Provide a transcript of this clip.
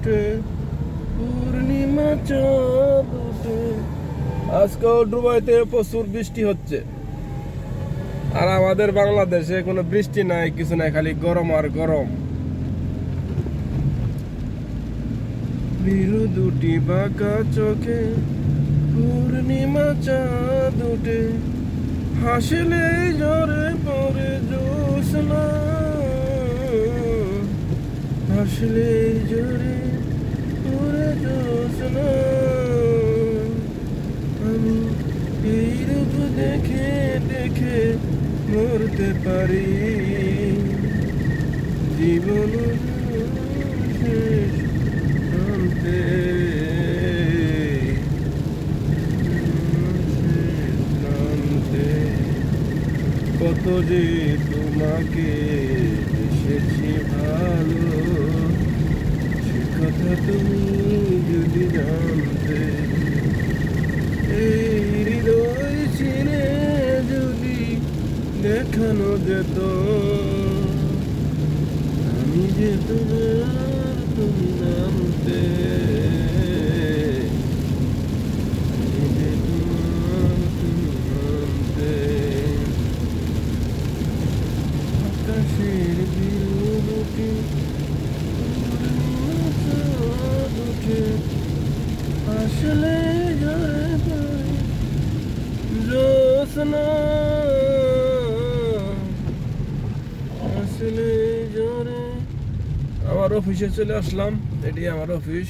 উঠে, পূর্ণিমা চাঁদ উঠে। আজকেও দুবাইতে প্রচুর বৃষ্টি হচ্ছে, আর আমাদের বাংলাদেশে কোনো বৃষ্টি নাই, কিছু নাই, খালি গরম আর গরম। বিরু দুটি বাঁকা চোখে পূর্ণিমা চাঁদ উঠে, হাসলে ঝরে পড়ে জ্যোৎস্না, হাসলে ঝরে পড়ে জ্যোৎস্না। আমি এই রূপ দেখে দেখে মরতে পারি, জীবন শেষ প্রান্তে, শেষ প্রান্তে। কত যে তোমাকে এসেছি ভালো, সে কথা তুমি যদি জানতে। এই হৃদয় ছিঁড়ে যদি দেখানো যেত, আমি যে তোমার তুমি জানতে, আমি যে তোমার তুমি জানতে। আকাশের বিরুটি চাঁদ উঠে, আসলে ঝরে পড়ে জ্যোৎস্না, আসলে ঝরে। আমার অফিসে চলে আসলাম, এটি আমার অফিস।